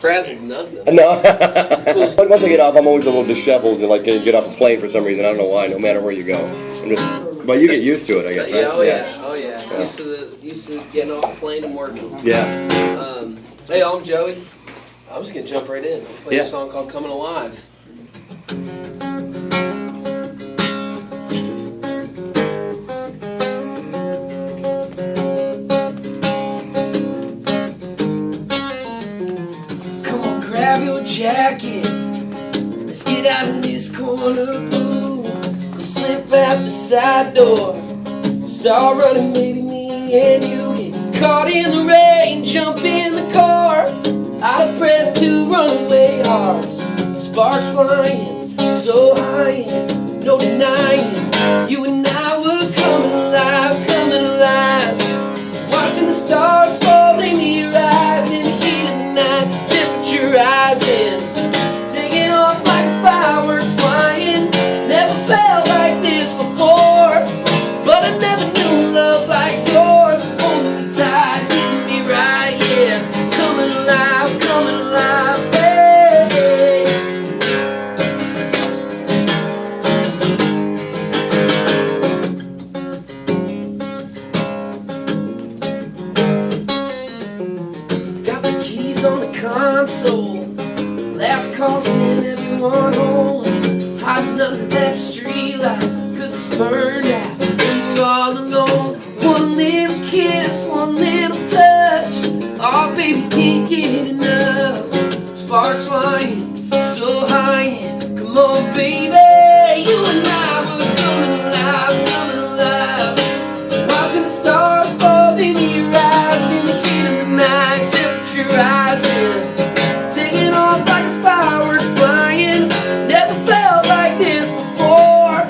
frazzled nothing. No. But once I get off, I'm always a little disheveled and like get off a plane for some reason. I don't know why. No matter where you go, but you get used to it, I guess. Yeah, right? Oh yeah. Used to getting off the plane and working. Yeah. Hey, I'm Joey. I'm just gonna jump right in. I'll play a song called "Coming Alive." Grab your jacket, let's get out of this corner, ooh. We'll slip out the side door, start running, baby, me and you. Get caught in the rain, jump in the car, out of breath to runaway hearts. Sparks flying, so high, and no denying. You and I were coming alive, coming alive. Watching the stars fall into your eyes in the heat of the night. Rising, taking off like a firework flying. Never felt like this before, but I never knew love like yours. Holding me tight, hitting me right, yeah. Coming alive, hey. Got the keys on the console. Last call, send everyone home. Hiding under that street light, 'cause it's burned out and we're all alone. One little kiss, one little touch. Oh baby, can't get enough. Sparks flying, so high, and come on baby. You and I were coming alive. Watching the stars fall into your eyes in the heat of the night. Temperature rising, taking off like a firework flying. Never felt like this before,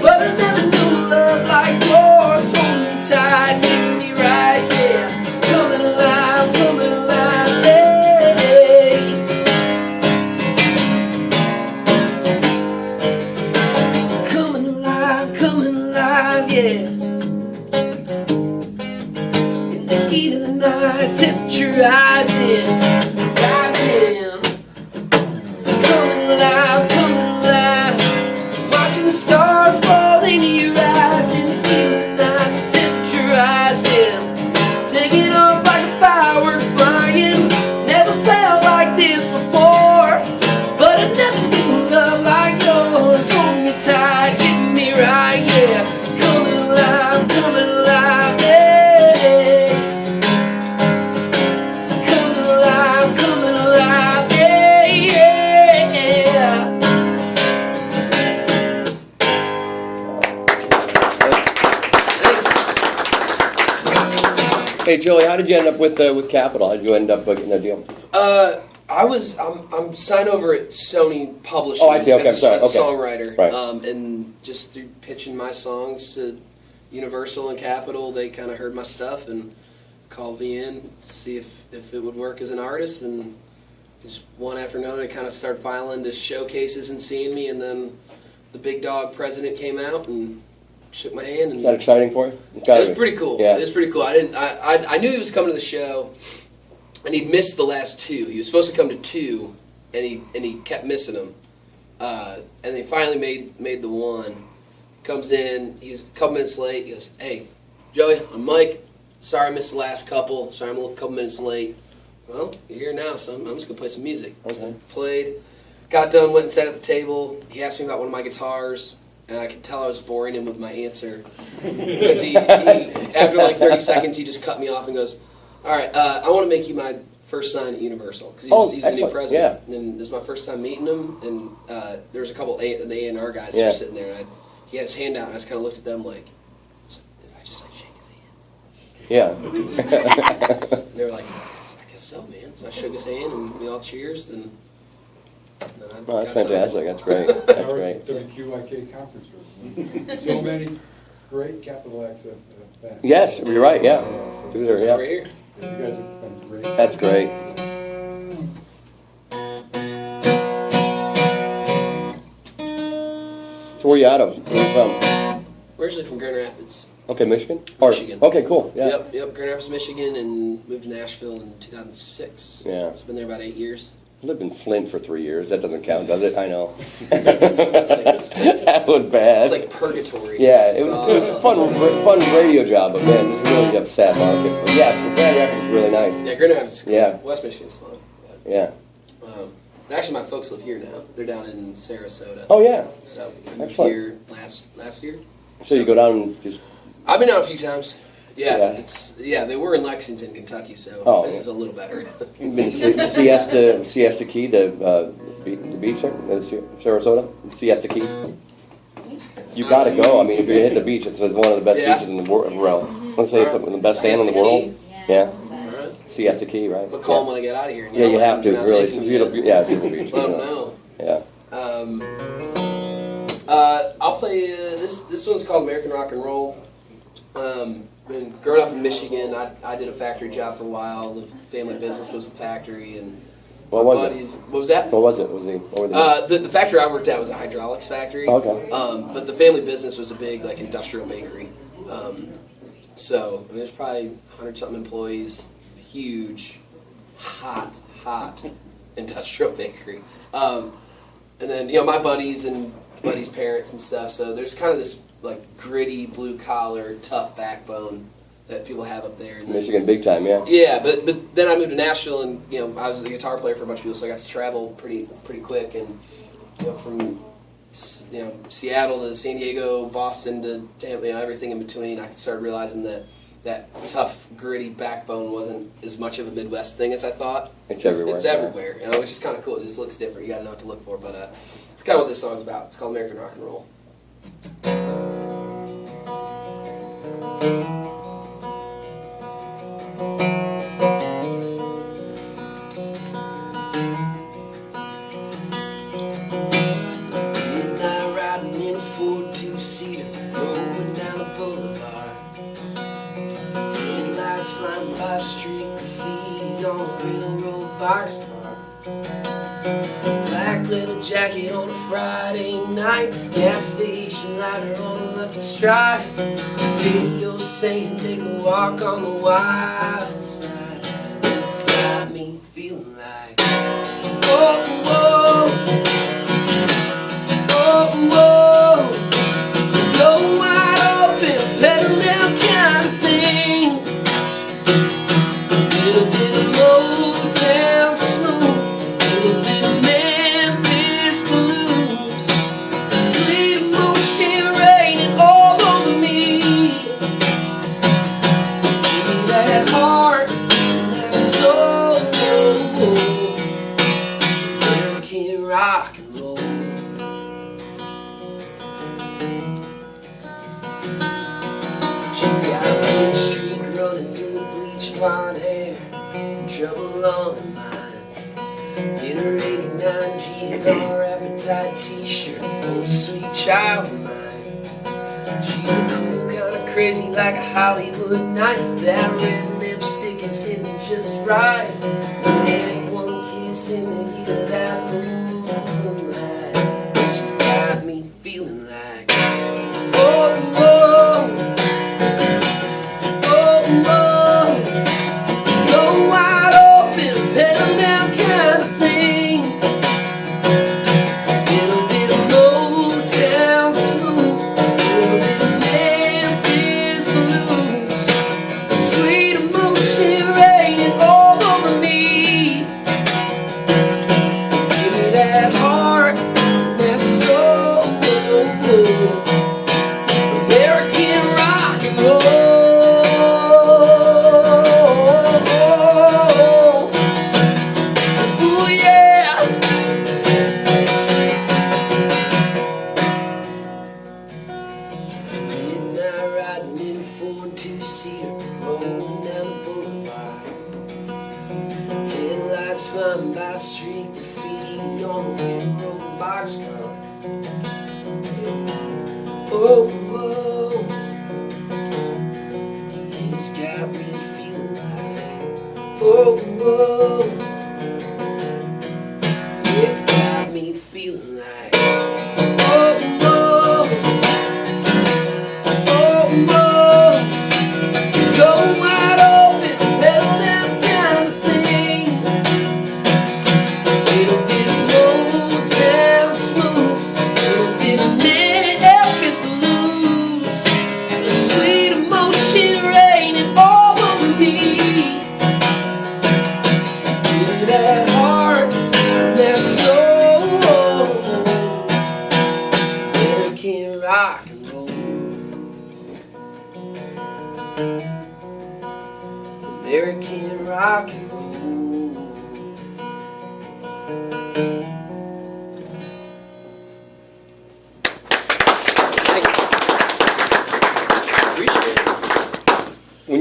but I never knew love like yours. Holding me tight, hitting me right, yeah. Coming alive, hey. Coming alive, yeah. In the heat of the night, temperature rising. Coming alive. Watching the stars fall into your eyes in the heat of the night. Temperature rising, taking off like a firework flying. Never felt like this before, but I never knew love like yours. Holding me tight, hitting me right, yeah. Coming alive, hey. Coming alive, Hey Joey, how did you end up with Capitol? How did you end up getting that deal? I'm signed over at Sony Publishing. Oh, I see. Okay, as a songwriter, right. And just through pitching my songs to Universal and Capitol, they kind of heard my stuff and called me in to see if it would work as an artist. And just one after another, they kind of started filing to showcases and seeing me. And then the big dog president came out and shook my hand. And is that exciting for you? It was pretty cool. Yeah. It was pretty cool. I knew he was coming to the show, and he'd missed the last two. He was supposed to come to two, and he kept missing them. And they finally made the one. Comes in. He's a couple minutes late. He goes, "Hey, Joey, I'm Mike. Sorry I missed the last couple. Sorry I'm a couple minutes late. Well, you're here now, so I'm just gonna play some music." Okay. Played. Got done. Went and sat at the table. He asked me about one of my guitars. And I could tell I was boring him with my answer, because he after like 30 seconds, he just cut me off and goes, "All right, I want to make you my first sign at Universal," because he's the new president. Yeah. And this is my first time meeting him, and there was a couple of the A&R guys who were sitting there, and he had his hand out, and I just kind of looked at them like, "So if I just like shake his hand?" Yeah. And they were like, "I guess so, man." So I shook his hand, and we all cheers, and. Oh, that's fantastic. That's great. That's great. WQYK conference room. So many great Capitol acts back. Yes, you're right. Yeah. Through there. Yeah. Right here. You guys have been great. That's great. So where are you out of? Where are you from? We're originally from Grand Rapids. Okay, Michigan? Michigan. Okay, cool. Yeah. Yep. Grand Rapids, Michigan, and moved to Nashville in 2006. Yeah. It's been there about 8 years. I lived in Flint for 3 years. That doesn't count, does it? I know. It's like That was bad. it's like purgatory. Yeah, it was a fun radio job, but man, it's really a sad market. But yeah, Grand Rapids is really nice. Yeah, Grand Rapids. Yeah. West Michigan's fun. But, Yeah. actually, my folks live here now. They're down in Sarasota. Oh yeah. So I moved Excellent. here last year. So you go down and just. I've been out a few times. Yeah, Yeah. they were in Lexington, Kentucky, so Oh, this yeah. is a little better. You've been to Siesta Key, the beach there, Sarasota, Siesta Key. You got to go. I mean, if you hit the beach, it's one of the best Yeah. beaches in the world. Let's say it's the best sand in the Siesta world. Key. Yeah, Alright. Siesta Key, right? But call them when I get out of here. Yeah, you have to. You're not Really, it's a taking me beautiful, yet. beautiful beach. Let them know. Yeah. I'll play this one's called American Rock and Roll. And growing up in Michigan, I did a factory job for a while. The family business was a factory, and What my was it? buddies. What was that? What was it? What were they? The factory I worked at was a hydraulics factory. Okay. But the family business was a big like industrial bakery. So I mean, there's probably 100-something employees. Huge, hot industrial bakery. And then my buddies and buddies' parents and stuff. So there's kind of this like gritty, blue collar, tough backbone that people have up there. And then, Michigan, big time, yeah. yeah, but then I moved to Nashville, and I was a guitar player for a bunch of people, so I got to travel pretty quick, and from Seattle to San Diego, Boston to Tampa, everything in between. I started realizing that tough, gritty backbone wasn't as much of a Midwest thing as I thought. It's everywhere. It's everywhere, which is kind of cool. It just looks different. You got to know what to look for, but it's kind of what this song's about. It's called American Rock and Roll. Midnight riding in a Ford two-seater, rolling down a boulevard. Headlights flying by, street graffiti on a railroad boxcar. Black leather jacket on a Friday night, gas station lighter on a lucky strike. Radio saying take a walk on the wild side. It's got me feeling like, oh, whoa, oh, whoa, no wide open, pedal down kind of thing. Little bit of Motown smooth, little bit of Memphis blues, sweet motion raining all over me. Give me that heart and that soul, American rock and roll. She's got a pink streak running through her bleach blonde hair, trouble on her mind. In her 89 GNR Appetite t-shirt, oh sweet child of mine. She's a cool kind of crazy like a Hollywood night. That red lipstick is hitting just right. We had one kiss in the heat of that moonlight. She's got me feeling like, oh, whoa, oh, whoa, no wide open, pedal down kind of thing. Little bit of Motown smooth, little bit of Memphis blues, sweet emotion raining all over me. Give me that heart, that soul, American rock and roll. Ooh yeah. Midnight riding in a Ford two-seater, rolling down the boulevard. Headlights flying by, street graffiti on a railroad boxcar. Oh, whoa, and it's got me feeling like, oh, whoa, it's got me feeling like, oh, whoa, oh, whoa.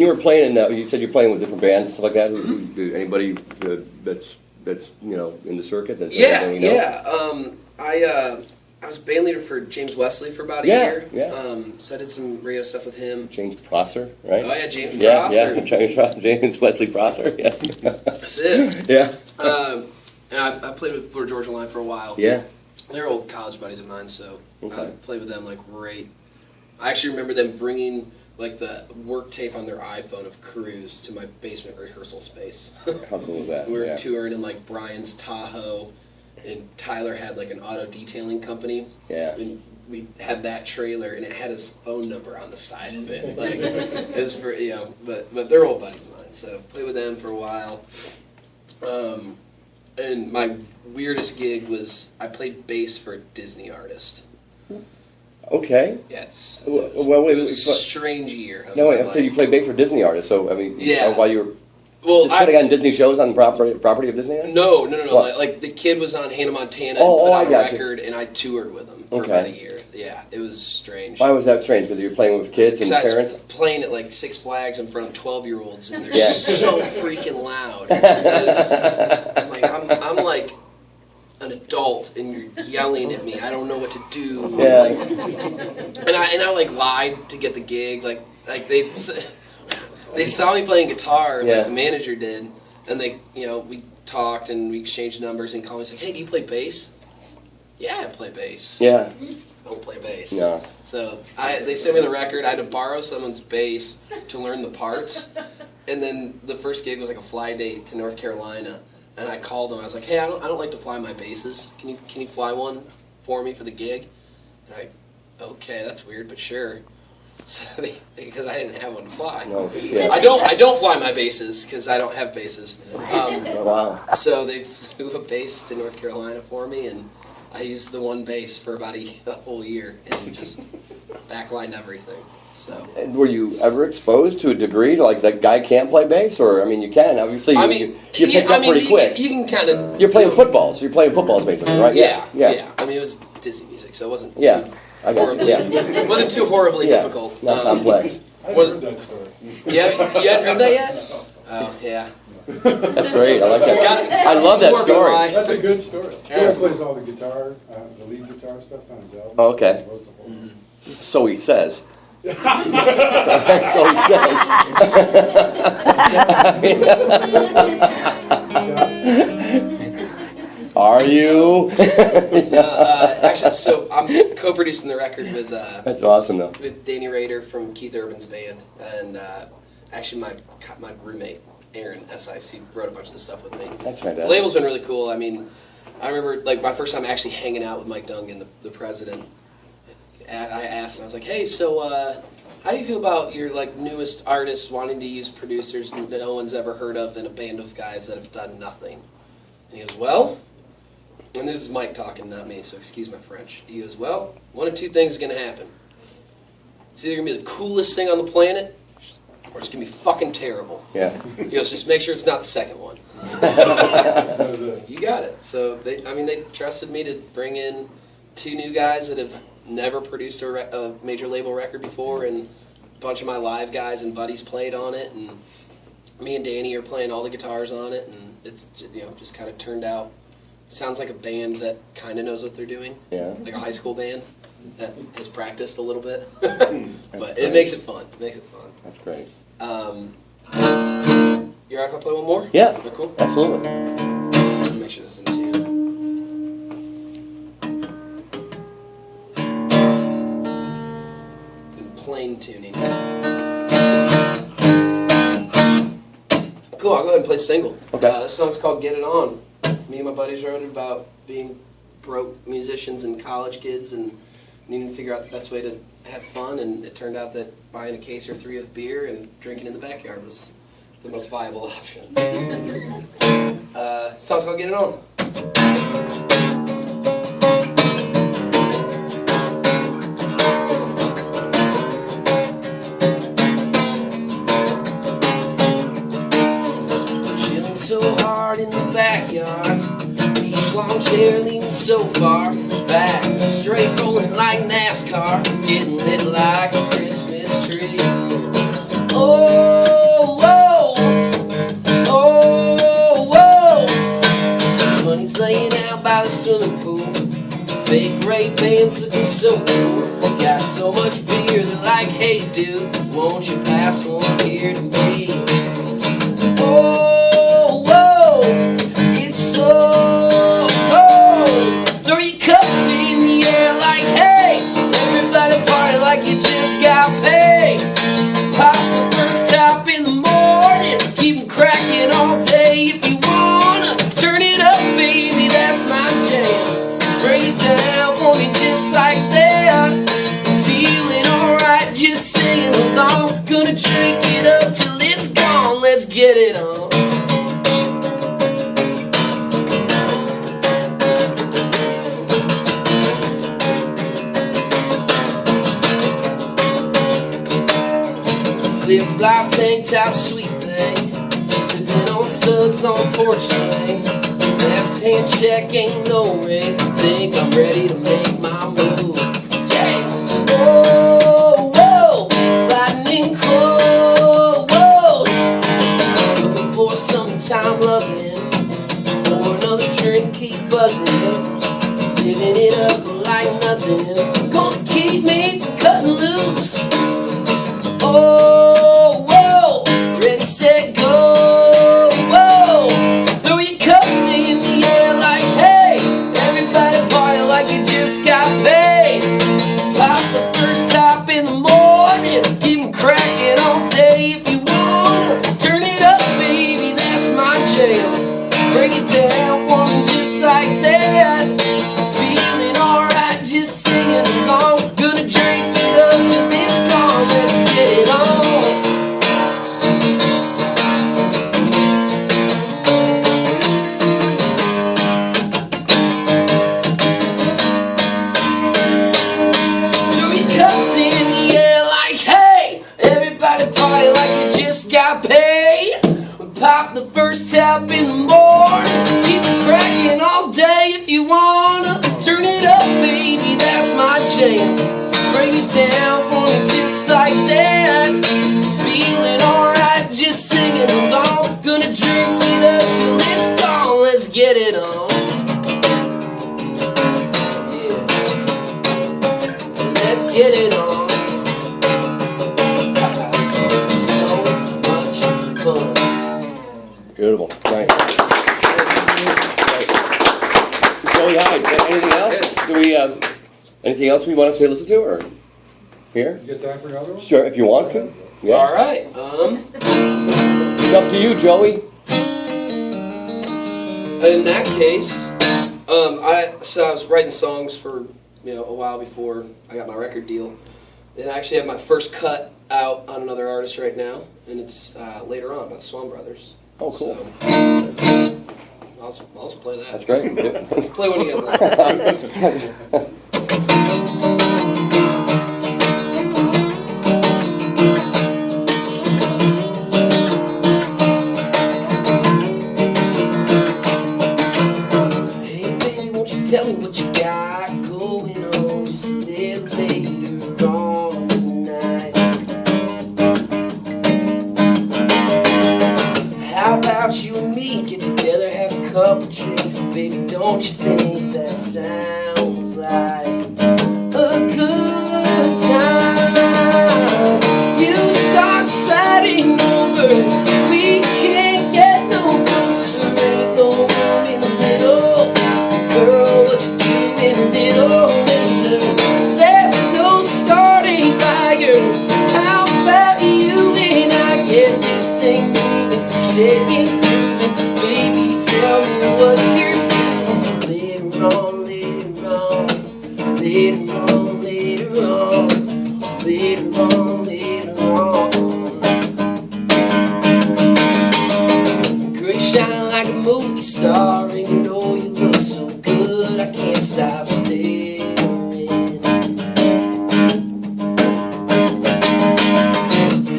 you were playing you said you're playing with different bands and stuff like that. Anybody that's in the circuit? That's I was band leader for James Wesley for about a year. Yeah. So I did some radio stuff with him. James Prosser, right? Oh yeah, James Prosser. Yeah, James Wesley Prosser. Yeah. That's it. Yeah. And I played with Florida Georgia Line for a while. Yeah. They're old college buddies of mine, so Okay. I played with them like right. I actually remember them bringing like the work tape on their iPhone of Cruise to my basement rehearsal space. How cool was that? We were touring in like Brian's Tahoe, and Tyler had like an auto detailing company. Yeah. And we had that trailer, and it had his phone number on the side of it. Like it was for but they're old buddies of mine, so played with them for a while. And my weirdest gig was I played bass for a Disney artist. Okay. Yeah, Wait, it was a strange year. No, wait. So you played bass for Disney artists. So I mean, while you were just putting on Disney shows on the property of Disney? No. Like the kid was on Hannah Montana and put out a record, and I toured with him for about a year. Yeah, it was strange. Why was that strange? Because you were playing with kids and parents? I was playing at like Six Flags in front of 12-year-olds, and they're so freaking loud. I'm like an adult, and you're yelling at me. I don't know what to do. Yeah. And I like lied to get the gig. Like they saw me playing guitar, like the manager did, and we talked and we exchanged numbers and called me. He's like, "Hey, do you play bass?" Yeah, I play bass. Yeah. I don't play bass. No. So they sent me the record. I had to borrow someone's bass to learn the parts, and then the first gig was like a fly date to North Carolina. And I called them. I was like, "Hey, I don't like to fly my basses. Can you fly one for me for the gig?" And okay, that's weird, but sure. So because I didn't have one to fly. No, yeah. I don't fly my basses because I don't have basses. Wow. So they flew a bass to North Carolina for me, and I used the one bass for about a whole year and just backlined everything. So. And were you ever exposed to a degree to like that guy can't play bass, or I mean you can obviously you picked up pretty quick. You can kind of. You're playing football, so you're playing footballs basically, right? Yeah. I mean it was Disney music, so it wasn't. I got you. It wasn't too horribly difficult. Not complex. I heard that story. Yeah, you hadn't heard that yet? Oh yeah. That's great. I like that. I love that story. That's a good story. Joe plays all the guitar, the lead guitar stuff on his album. Oh, okay. He wrote the whole thing. So he says. So he says. Are you? Actually, so I'm co-producing the record with. That's awesome, though. With Danny Rader from Keith Urban's band, and actually my roommate Aaron SIC wrote a bunch of the stuff with me. That's fantastic. The label's been really cool. I mean, I remember like my first time actually hanging out with Mike Dungan, the president. I asked him, I was like, "Hey, so how do you feel about your like newest artists wanting to use producers that no one's ever heard of and a band of guys that have done nothing?" And he goes, "Well," and this is Mike talking, not me, so excuse my French. He goes, "Well, one of two things is going to happen. It's either going to be the coolest thing on the planet, or it's going to be fucking terrible." Yeah. He goes, "Just make sure it's not the second one." You got it. So they trusted me to bring in two new guys that have never produced a major label record before, and a bunch of my live guys and buddies played on it, and me and Danny are playing all the guitars on it, and it's just kind of turned out. Sounds like a band that kind of knows what they're doing. Yeah. Like a high school band that has practiced a little bit. But it makes it fun. That's great. You're out to play one more? Yeah. Oh, cool. Absolutely. Make sure this is in tune. It's in plain tuning. Cool, I'll go ahead and play the single. Okay. This song's called Get It On. Me and my buddies wrote it about being broke musicians and college kids and needing to figure out the best way to have fun, and it turned out that buying a case or three of beer and drinking in the backyard was the most viable option. Song's called Get It On. Chilling so hard in the backyard, beach long chair leaning so far back, straight rolling like NASCAR, getting lit like a Christmas tree. Oh, whoa, oh, whoa. Money's laying out by the swimming pool. Fake Ray-Bans looking so cool. Got so much beer, they're like, hey dude, won't you pass one here to me? Oh, whoa, it's so cold. 3 cups in the air like, hey, everybody party like you just got paid. Pop the first top in the morning, keep 'em cracking all day if you wanna. Turn it up, baby, that's my jam. Break it down for me just like that. Feeling alright, just singing along. Gonna drink it up till it's gone, let's get it on. Flip-flop, tank top, sweet thing. Sipping on suds on porch swing. Left hand check ain't no ring. Think I'm ready to make my move. Yeah. Whoa, whoa, sliding in close. Looking for summertime loving. Pour another drink, keep buzzing. Living it up like nothing. Gonna keep me cutting loose. Oh, whoa, ready, set, go, whoa. Throw your cups in the air like, hey, everybody party like you just got paid. Pop the first top in the morning, keep 'em cracking all day if you wanna. Turn it up, baby, that's my jam. Break it down for me just like that. Feeling alright, just singing along. Gonna drink it up till it's gone, let's get it on. Throw your cups in the air like, hey, everybody party like you just got paid. Pop the first tap in the morning, keep it cracking all day if you wanna. Turn it up, baby, that's my jam. Bring it down for me just like that. Feeling alright, just singing along. Gonna drink it up till it's gone, let's get it on. Yeah, let's get it on. So much fun. Beautiful. Right. Joey Hyde, anything else? Do we, anything else we want us to listen to or hear? You get time for another one? Sure, if you want to. Yeah. All right. It's up to you, Joey. In that case, I was writing songs for a while before I got my record deal, and I actually have my first cut out on another artist right now, and it's later on by Swan Brothers. Oh, cool. So, I'll also play that. That's great. Play one of you guys like. Hey baby, won't you tell me what you got going on just a little later on tonight? How about you and me get together, have a couple drinks, baby, don't you think that sounds like a good time? You start sliding over, we can't get no closer, ain't no room in the middle. Girl, what you doing, little? Let's go start a fire. How about you and I get this thing moving, shaking, grooving, baby, tell me what you're doing. Later on, later on, later on, later on, later on, later on. Gray shine like a movie star, and you know you look so good, I can't stop staring.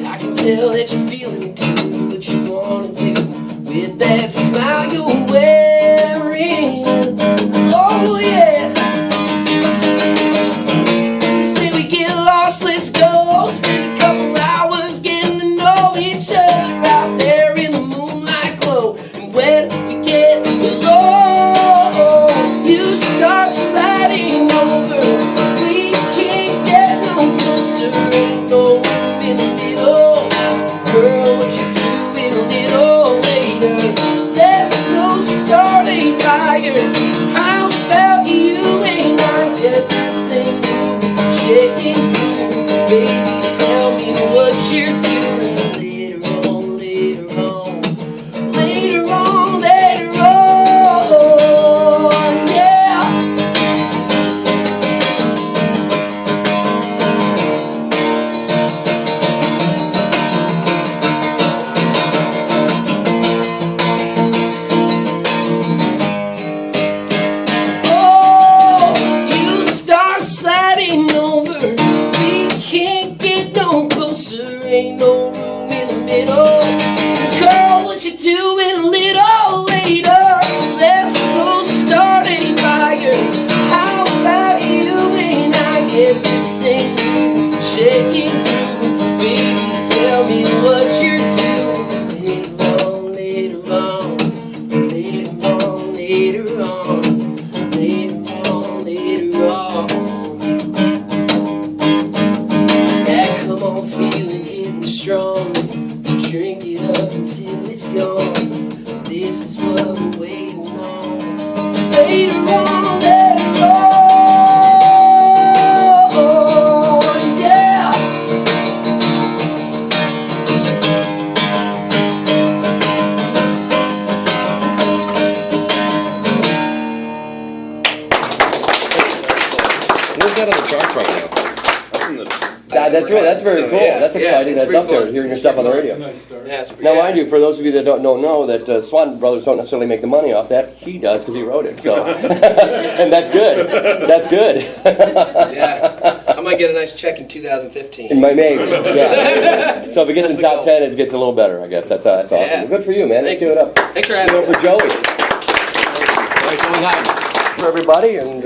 I can tell that you're feeling too, what you wanna do with that smile you're wearing. Oh yeah. Just say we get lost, let's go. Spend a couple hours getting to know get below, you start sliding over. We can't get no closer, ain't no room in the middle. Girl, what you doing a little later? Let's go start a fire. How about you and I get this thing shaking? Baby, tell me what you're doing later on, later on, later on, later on, yeah. Oh, you start sliding over. We can't get no closer, ain't no room in the middle. Girl, what you doing a little later? Let's go start a fire. How about you and I get this thing shaking through? Baby, tell me what you're doing later on, later on, later on, later on, later on, later on. Yeah, come on, feeling getting strong. Drink it up until it's gone. This is what we're waiting on. Later on, later on, yeah. Where's that on the charts right now? That's in the. That's very cool. Yeah, That's yeah, exciting. it's That's pretty up there, fun. hearing your It's stuff on the pretty radio. Nice start. Yeah, it's pretty Now, good. mind you, for those of you that don't know that Swan Brothers don't necessarily make the money off that, he does because he wrote it. So, and that's good. That's good. Yeah, I might get a nice check in 2015. In my maybe, yeah. So if it gets in That's the top goal. 10, it gets a little better, I guess. That's awesome. Yeah. Good for you, man. Thank Let's give you. it up. Thanks for Give having it me. up for Joey. For everybody, and.